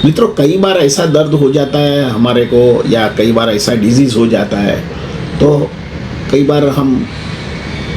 मित्रों, कई बार ऐसा दर्द हो जाता है हमारे को, या कई बार ऐसा डिजीज़ हो जाता है, तो कई बार हम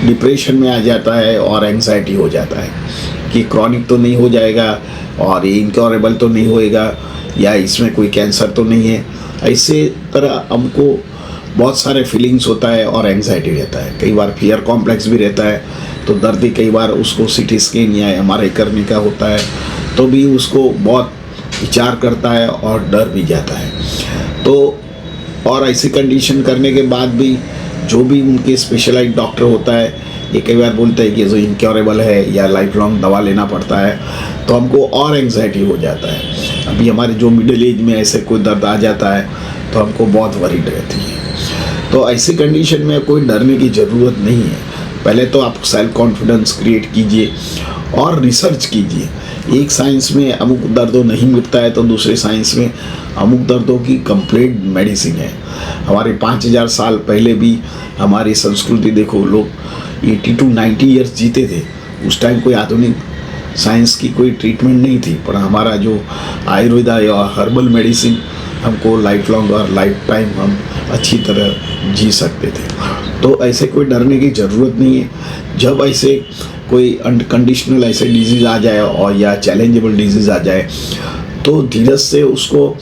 डिप्रेशन में आ जाता है और एंग्जाइटी हो जाता है कि क्रॉनिक तो नहीं हो जाएगा और ये इनक्योरेबल तो नहीं होएगा, या इसमें कोई कैंसर तो नहीं है। ऐसे तरह हमको बहुत सारे फीलिंग्स होता है और एंग्जाइटी रहता है। कई बार फियर कॉम्प्लेक्स भी रहता है, तो दर्द ही कई बार उसको सीटी स्कैन या एमआरआई करने का होता है, तो भी उसको बहुत विचार करता है और डर भी जाता है। तो और ऐसी कंडीशन करने के बाद भी जो भी उनके स्पेशलाइज्ड डॉक्टर होता है, ये कई बार बोलते हैं कि जो इनक्योरेबल है या लाइफ लॉन्ग दवा लेना पड़ता है, तो हमको और एंग्जाइटी हो जाता है। अभी हमारे जो मिडिल एज में ऐसे कोई दर्द आ जाता है तो हमको बहुत वरीड रहती है। तो ऐसी कंडीशन में कोई डरने की ज़रूरत नहीं है। पहले तो आप सेल्फ कॉन्फिडेंस क्रिएट कीजिए और रिसर्च कीजिए। एक साइंस में अमुक दर्दों नहीं मिटता है तो दूसरे साइंस में अमुक दर्दों की कंप्लीट मेडिसिन है। हमारे 5000 साल पहले भी हमारी संस्कृति देखो, लोग 80 to 90 ईयर्स जीते थे। उस टाइम कोई आधुनिक साइंस की कोई ट्रीटमेंट नहीं थी, पर हमारा जो आयुर्वेदा या हर्बल मेडिसिन हमको लाइफ लॉन्ग और लाइफ टाइम हम अच्छी तरह जी सकते थे। तो ऐसे कोई डरने की ज़रूरत नहीं है। जब ऐसे कोई अनकंडीशनल ऐसे डिजीज़ आ जाए और या चैलेंजेबल डिजीज़ आ जाए, तो धीरज से उसको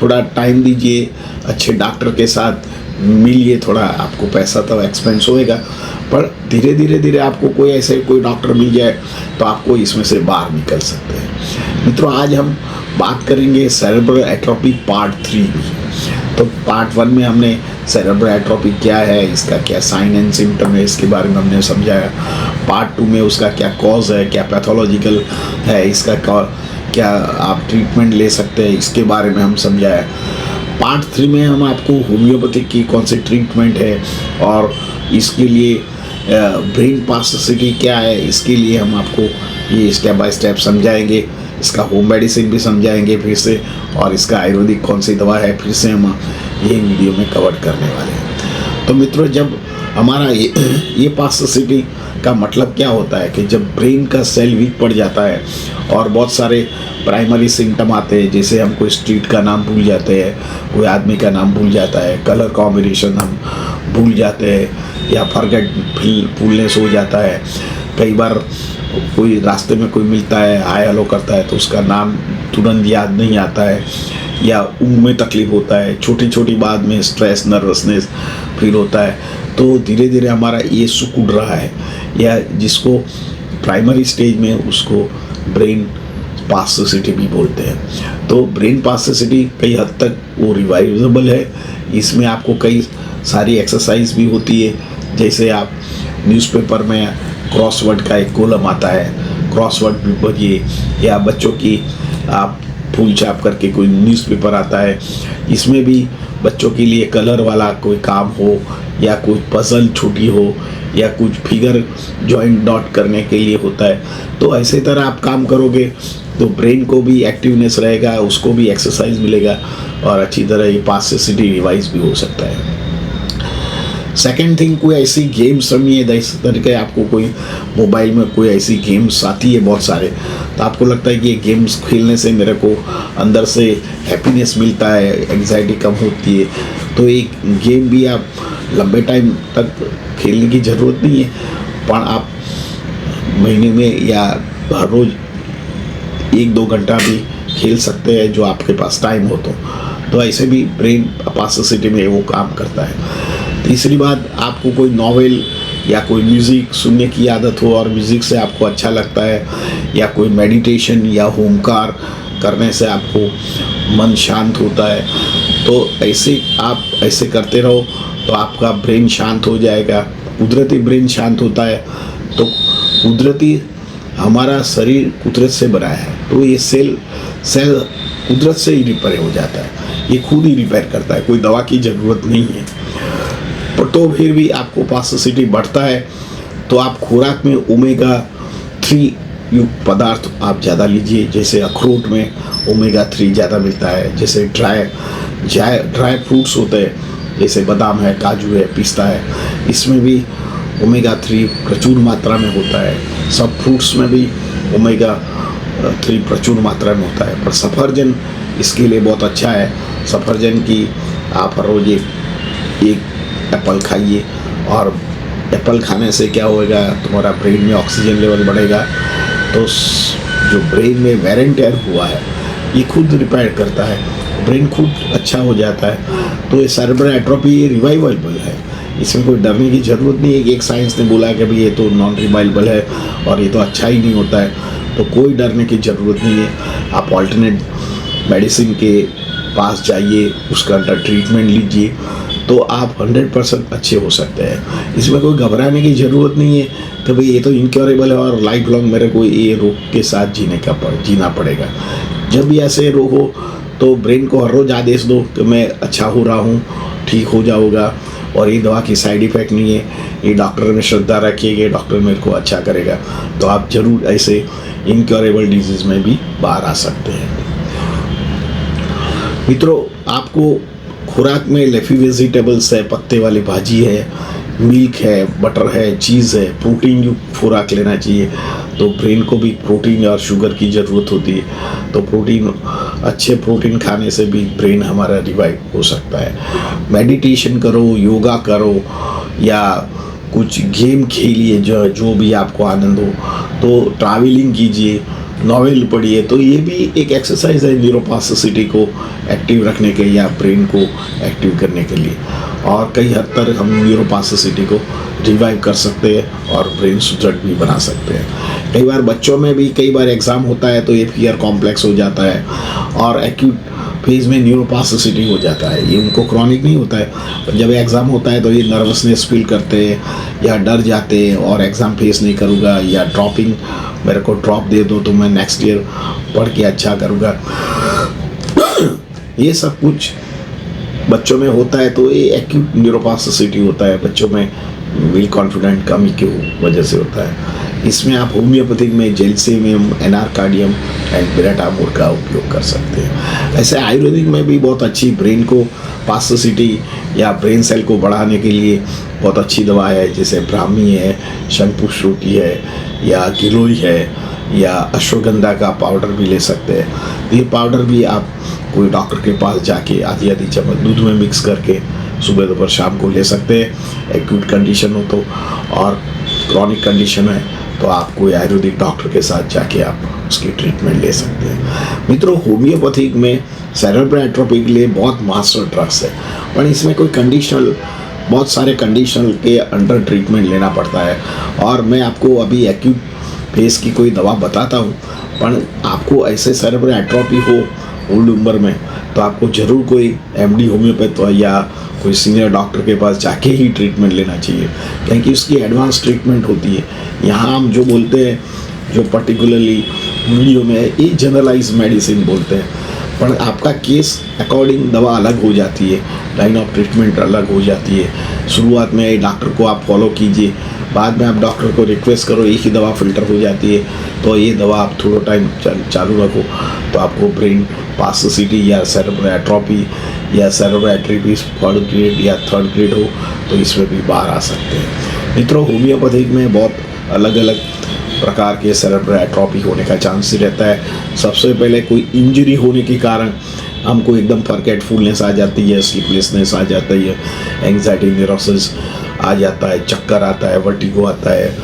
थोड़ा टाइम दीजिए, अच्छे डॉक्टर के साथ मिलिए। थोड़ा आपको पैसा तो एक्सपेंस होएगा, पर धीरे धीरे आपको कोई डॉक्टर मिल जाए तो आपको इसमें से बाहर निकल सकते हैं। मित्रों, आज हम बात करेंगे सेरेब्रल एट्रोफी पार्ट 3 की। तो पार्ट 1 में हमने सेरेब्रल एट्रोफी क्या है, इसका क्या साइन एंड सिम्टम है, इसके बारे में हमने समझाया। पार्ट 2 में उसका क्या कॉज है, क्या पैथोलॉजिकल है, इसका क्या आप ट्रीटमेंट ले सकते हैं, इसके बारे में हम समझाया। पार्ट 3 में हम आपको होम्योपैथिक की कौन सी ट्रीटमेंट है और इसके लिए ब्रेन प्लास्टिसिटी क्या है, इसके लिए हम आपको ये स्टेप बाय स्टेप समझाएंगे। इसका होम मेडिसिन भी समझाएंगे फिर से, और इसका आयुर्वेदिक कौन सी दवा है फिर से हम ये वीडियो में कवर करने वाले हैं। तो मित्रों, जब हमारा ये प्लास्टिसिटी का मतलब क्या होता है कि जब ब्रेन का सेल वीक पड़ जाता है और बहुत सारे प्राइमरी सिम्टम आते हैं, जैसे हम कोई स्ट्रीट का नाम भूल जाते हैं, कोई आदमी का नाम भूल जाता है, कलर कॉम्बिनेशन हम भूल जाते हैं, या फॉरगेटफुलनेस हो जाता है। कई बार कोई रास्ते में कोई मिलता है, हाय हेलो करता है, तो उसका नाम तुरंत याद नहीं आता है, या ऊँग में तकलीफ होता है, छोटी छोटी बात में स्ट्रेस नर्वसनेस फील होता है, तो धीरे धीरे हमारा ये सिकुड़ रहा है, या जिसको प्राइमरी स्टेज में उसको ब्रेन प्लास्टिसिटी भी बोलते हैं। तो ब्रेन प्लास्टिसिटी कई हद तक वो रिवाइवेबल है। इसमें आपको कई सारी एक्सरसाइज भी होती है, जैसे आप न्यूज़पेपर में क्रॉसवर्ड का एक कॉलम आता है, क्रॉसवर्ड भी पढ़िए, या बच्चों की आप फूल छाप करके कोई न्यूज़पेपर आता है, इसमें भी बच्चों के लिए कलर वाला कोई काम हो, या कोई पजल छोटी हो, या कुछ फिगर जॉइंट डॉट करने के लिए होता है। तो ऐसे तरह आप काम करोगे तो ब्रेन को भी एक्टिवनेस रहेगा, उसको भी एक्सरसाइज मिलेगा, और अच्छी तरह ये प्लास्टिसिटी रिवाइज भी हो सकता है। सेकेंड थिंग, कोई ऐसी गेम्स रमिए, जैसे तरीके आपको कोई मोबाइल में कोई ऐसी गेम्स आती है बहुत सारे, तो आपको लगता है कि ये गेम्स खेलने से मेरे को अंदर से हैप्पीनेस मिलता है, एंग्जाइटी कम होती है, तो एक गेम भी आप लंबे टाइम तक खेलने की ज़रूरत नहीं है, पर आप महीने में या हर रोज़ 1-2 घंटा भी खेल सकते हैं, जो आपके पास टाइम हो। तो ऐसे भी ब्रेन प्लास्टिसिटी में वो काम करता है। तीसरी बात, आपको कोई नॉवेल या कोई म्यूज़िक सुनने की आदत हो और म्यूज़िक से आपको अच्छा लगता है, या कोई मेडिटेशन या होमकार करने से आपको मन शांत होता है, तो ऐसे आप ऐसे करते रहो तो आपका ब्रेन शांत हो जाएगा। कुदरती ब्रेन शांत होता है, तो कुदरती हमारा शरीर कुदरत से बना है, तो ये सेल कुदरत से ही रिपेयर हो जाता है, ये खुद ही रिपेयर करता है, कोई दवा की ज़रूरत नहीं है। पर तो फिर भी आपको प्लास्टिसिटी बढ़ता है, तो आप खुराक में ओमेगा 3 युक्त पदार्थ आप ज़्यादा लीजिए। जैसे अखरोट में ओमेगा 3 ज़्यादा मिलता है, जैसे ड्राई फ्रूट्स होते हैं, जैसे बादाम है, काजू है, पिस्ता है, इसमें भी ओमेगा 3 प्रचुर मात्रा में होता है। सब फ्रूट्स में भी ओमेगा 3 प्रचुर मात्रा में होता है, पर सफरजन इसके लिए बहुत अच्छा है। सफरजन की आप हर रोज एक एप्पल खाइए, और एप्पल खाने से क्या होएगा, तुम्हारा ब्रेन में ऑक्सीजन लेवल बढ़ेगा, तो जो ब्रेन में वेर एंड टेयर हुआ है ये खुद रिपेयर करता है, ब्रेन खुद अच्छा हो जाता है। तो ये सेरेब्रल एट्रोफी ये रिवाइवेबल है, इसमें कोई डरने की ज़रूरत नहीं है कि एक साइंस ने बोला कि भाई ये तो नॉन रिवाइवेबल है और ये तो अच्छा ही नहीं होता है, तो कोई डरने की ज़रूरत नहीं है। आप ऑल्टरनेट मेडिसिन के पास जाइए, उसका अंडर ट्रीटमेंट लीजिए, तो आप 100% अच्छे हो सकते हैं। इसमें कोई घबराने की ज़रूरत नहीं है कि भाई ये तो इनक्योरेबल है और लाइफ लॉन्ग मेरे को ये रोग के साथ जीना पड़ेगा। जब भी ऐसे रोग हो तो ब्रेन को हर रोज़ आदेश दो कि मैं अच्छा हो रहा हूँ, ठीक हो जाऊँगा, और ये दवा की साइड इफ़ेक्ट नहीं है, ये डॉक्टर में श्रद्धा रखिए कि डॉक्टर मेरे को अच्छा करेगा, तो आप ज़रूर ऐसे इनक्योरेबल डिजीज़ में भी बाहर आ सकते हैं। मित्रों, आपको खुराक में लेफी वेजिटेबल्स है, पत्ते वाली भाजी है, मिल्क है, बटर है, चीज़ है, प्रोटीन युक्त खुराक लेना चाहिए। तो ब्रेन को भी प्रोटीन और शुगर की ज़रूरत होती है, तो अच्छे प्रोटीन खाने से भी ब्रेन हमारा रिवाइव हो सकता है। मेडिटेशन करो, योगा करो, या कुछ गेम खेलिए जो भी आपको आनंद हो, तो ट्रैवलिंग कीजिए, नॉवेल पढ़िए, तो ये भी एक एक्सरसाइज है न्यूरोप्लास्टिसिटी को एक्टिव रखने के या ब्रेन को एक्टिव करने के लिए। और कई हद तक हम न्यूरोप्लास्टिसिटी को रिवाइव कर सकते हैं और ब्रेन सुदृढ़ भी बना सकते हैं। कई बार बच्चों में भी कई बार एग्ज़ाम होता है तो ये फियर कॉम्प्लेक्स हो जाता है और एक्यूट फेज में न्यूरोप्लास्टिसिटी हो जाता है। ये उनको क्रॉनिक नहीं होता है, पर जब एग्ज़ाम होता है तो ये नर्वसनेस फील करते हैं या डर जाते हैं और एग्ज़ाम फेस नहीं करूँगा, या ड्रॉपिंग, मेरे को ड्रॉप दे दो तो मैं नेक्स्ट ईयर पढ़ के अच्छा करूँगा। ये सब कुछ बच्चों में होता है, तो ये एक्यूट न्यूरोप्लास्टिसिटी होता है, बच्चों में विल कॉन्फिडेंट कमी की वजह से होता है। इसमें आप होम्योपैथिक में जेल्सियम, एनारकार्डियम एंड बेराटामोर का उपयोग कर सकते हैं। ऐसे आयुर्वेदिक में भी बहुत अच्छी ब्रेन को प्लास्टिसिटी या ब्रेन सेल को बढ़ाने के लिए बहुत अच्छी दवा है, जैसे ब्राह्मी है, शंखपुष्पी है, या गिलोय है, या अश्वगंधा का पाउडर भी ले सकते हैं। ये पाउडर भी आप कोई डॉक्टर के पास जाके आधी चम्मच दूध में मिक्स करके सुबह दोपहर शाम को ले सकते हैं, एक्यूट कंडीशन हो तो। और क्रॉनिक कंडीशन है तो आप कोई आयुर्वेदिक डॉक्टर के साथ जाके आप उसकी ट्रीटमेंट ले सकते हैं। मित्रों, होम्योपैथिक में सेरेब्रल एट्रोफी के लिए बहुत मास्टर ड्रग्स है, पर इसमें कोई बहुत सारे कंडीशनल के अंडर ट्रीटमेंट लेना पड़ता है। और मैं आपको अभी एक्यूट फेस की कोई दवा बताता हूँ, पर आपको ऐसे सेरेब्रल एट्रोफी हो ओल्ड उम्र में तो आपको ज़रूर कोई MD होम्योपैथ या कोई सीनियर डॉक्टर के पास जाके ही ट्रीटमेंट लेना चाहिए, क्योंकि उसकी एडवांस ट्रीटमेंट होती है। यहाँ हम जो बोलते हैं, जो पर्टिकुलरली वीडियो में ये जनरलाइज मेडिसिन बोलते हैं, पर आपका केस अकॉर्डिंग दवा अलग हो जाती है, लाइन ऑफ ट्रीटमेंट अलग हो जाती है। शुरुआत में डॉक्टर को आप फॉलो कीजिए, बाद में आप डॉक्टर को रिक्वेस्ट करो, एक ही दवा फिल्टर हो जाती है, तो ये दवा आप थोड़ा टाइम चालू रखो, तो आपको ब्रेन प्लास्टिसिटी या सेरेब्रल एट्रोफी या सेरेब्रल एट्रोफी 3rd ग्रेड या 3rd ग्रेड हो तो इसमें भी बाहर आ सकते हैं। मित्रों, होम्योपैथिक में बहुत अलग अलग प्रकार के सेरेब्रल एट्रोफी होने का चांस रहता है। सबसे पहले कोई इंजरी होने के कारण हमको एकदम फॉरगेटफुलनेस आ जाती है, स्लीपलेसनेस आ जाती है, एंग्जाइटी, न्यूरोसिस आ जाता है, चक्कर आता है, वर्टिगो आता है,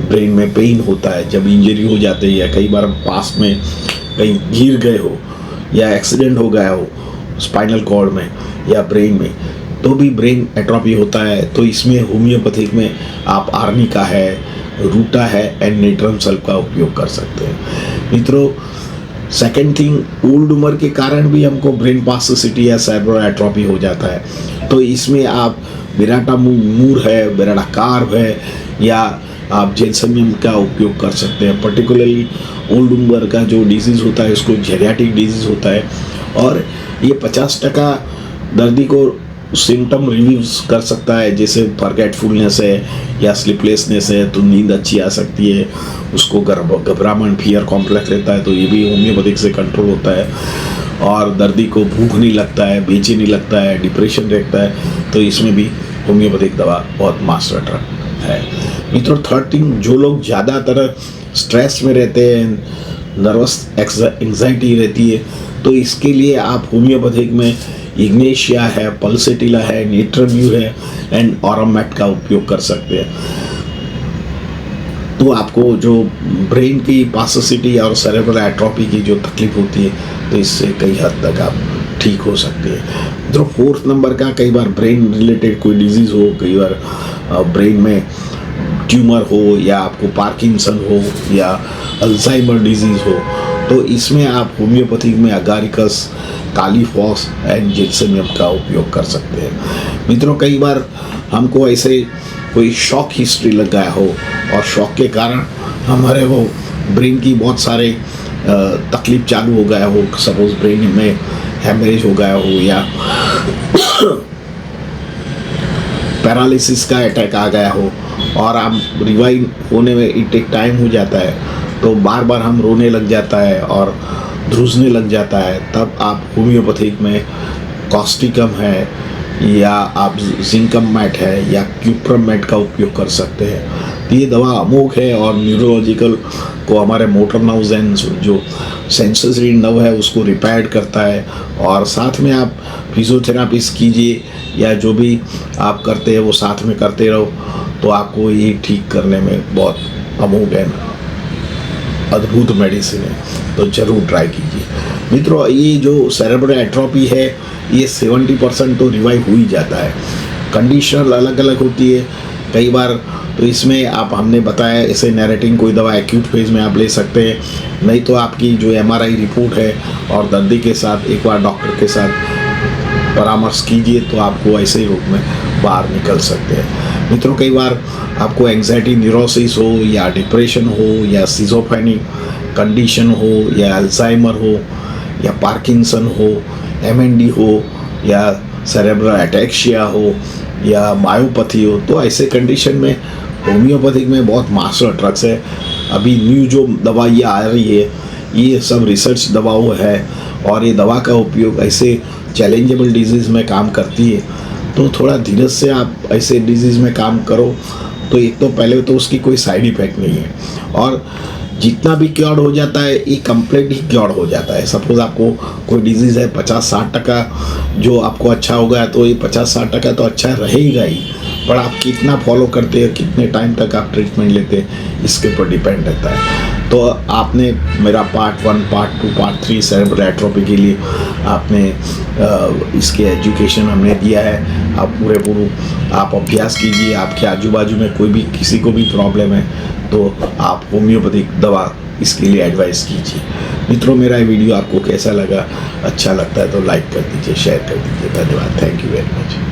ब्रेन में पेन होता है जब इंजरी हो जाती है। कई बार पास में कहीं गिर गए हो या एक्सीडेंट हो गया हो स्पाइनल कॉर्ड में या ब्रेन में, तो भी ब्रेन एट्रोफी होता है। तो इसमें होम्योपैथिक में आप आर्निका है, रूटा है एंड नेट्रम सल्फ का उपयोग कर सकते हैं। मित्रों, सेकेंड थिंग, ओल्ड उम्र के कारण भी हमको ब्रेन प्लास्टिसिटी या सेरेब्रल एट्रोफी हो जाता है, तो इसमें आप बेराटामोर है, बेराटाकार्ब है, या आप जेल्सियम का उपयोग कर सकते हैं। पर्टिकुलरली ओल्ड उम्र का जो डिजीज़ होता है उसको जेरियाटिक डिजीज़ होता है, और ये 50% दर्दी को सिम्टम रिव्यूज कर सकता है, जैसे फॉरगेटफुलनेस है या स्लीपलेसनेस है तो नींद अच्छी आ सकती है, उसको घबराहट, फियर कॉम्प्लेक्स रहता है तो ये भी होम्योपैथिक से कंट्रोल होता है, और दर्दी को भूख नहीं लगता है, बेचैनी लगता है, डिप्रेशन रहता है, तो इसमें भी होम्योपैथिक दवा बहुत मास्टर ड्रग है। मित्रों, 3rd थिंग, जो लोग ज़्यादातर स्ट्रेस में रहते हैं, नर्वस एंग्जाइटी रहती है, तो इसके लिए आप होम्योपैथिक में इग्नेशिया है, पल्सेटिला है, नेट्रम्यू है एंड ऑरमेट का उपयोग कर सकते हैं। तो आपको जो ब्रेन की पासोसिटी और सेरेब्रल एट्रोपी की जो तकलीफ होती है, तो इससे कई हद तक आप ठीक हो सकते हैं। तो फोर्थ नंबर का, कई बार ब्रेन रिलेटेड कोई डिजीज़ हो, कई बार ब्रेन में ट्यूमर हो, या आपको पार्किंसन हो, या अल्जाइमर डिजीज़ हो, तो इसमें आप होम्योपैथिक में अगारिकस, कालीफॉस एंड जिप्समियम का उपयोग कर सकते हैं। मित्रों, कई बार हमको ऐसे कोई शॉक हिस्ट्री लग गया हो, और शॉक के कारण हमारे वो ब्रेन की बहुत सारे तकलीफ चालू हो गया हो, सपोज ब्रेन में हेमरेज हो गया हो, या पैरालिसिस का अटैक आ गया हो, और आप रिवाइव होने में इट टेक टाइम हो जाता है, तो बार बार हम रोने लग जाता है और ध्रुजने लग जाता है, तब आप होम्योपैथिक में कॉस्टिकम है, या आप जिंकम मैट है, या क्यूप्रम मैट का उपयोग कर सकते हैं। तो ये दवा अमोघ है और न्यूरोलॉजिकल को, हमारे मोटर नर्व्स एंड जो सेंसरी नर्व है उसको रिपेयर करता है। और साथ में आप फिजियोथेरापिस्ट कीजिए, या जो भी आप करते हैं वो साथ में करते रहो, तो आपको ये ठीक करने में बहुत अमोघ है, अद्भुत मेडिसिन है, तो ज़रूर ट्राई कीजिए। मित्रों, ये जो सेरेब्रल एट्रोपी है, ये 70% तो रिवाइव हो ही जाता है। कंडीशन अलग अलग होती है, कई बार तो इसमें आप, हमने बताया ऐसे नैरेटिंग कोई दवा एक्यूट फेज में आप ले सकते हैं, नहीं तो आपकी जो MRI रिपोर्ट है और दर्दी के साथ एक बार डॉक्टर के साथ परामर्श कीजिए, तो आपको ऐसे ही रूप में बाहर निकल सकते हैं। मित्रों, कई बार आपको एंग्जाइटी न्यूरोसिस हो, या डिप्रेशन हो, या सिजोफ्रेनिक कंडीशन हो, या अल्जाइमर हो, या पार्किंसन हो, MND हो, या सेरेब्रल एटैक्सिया हो, या मायोपैथी हो, तो ऐसे कंडीशन में होम्योपैथिक में बहुत मास्टर ड्रग्स है। अभी न्यू जो दवाइयाँ आ रही है, ये सब रिसर्च दवाओं है, और ये दवा का उपयोग ऐसे चैलेंजेबल डिजीज़ में काम करती है। तो थोड़ा धीरज से आप ऐसे डिजीज़ में काम करो, तो एक तो पहले तो उसकी कोई साइड इफ़ेक्ट नहीं है, और जितना भी क्योर हो जाता है ये कंप्लीट ही क्योर हो जाता है। सपोज आपको कोई डिजीज़ है, 50-60% जो आपको अच्छा होगा, तो ये 50-60% तो अच्छा रहेगा ही, पर आप कितना फॉलो करते हैं, कितने टाइम तक आप ट्रीटमेंट लेते हैं, इसके ऊपर डिपेंड रहता है। तो आपने मेरा part 1, part 2, part 3 cerebral atrophy के लिए आपने इसके एजुकेशन हमने दिया है। आप पूरे आप अभ्यास कीजिए। आपके आजू बाजू में कोई भी किसी को भी प्रॉब्लम है, तो आप होम्योपैथिक दवा इसके लिए एडवाइस कीजिए। मित्रों, मेरा ये वीडियो आपको कैसा लगा? अच्छा लगता है तो लाइक कर दीजिए, शेयर कर दीजिए। धन्यवाद। Thank you very much.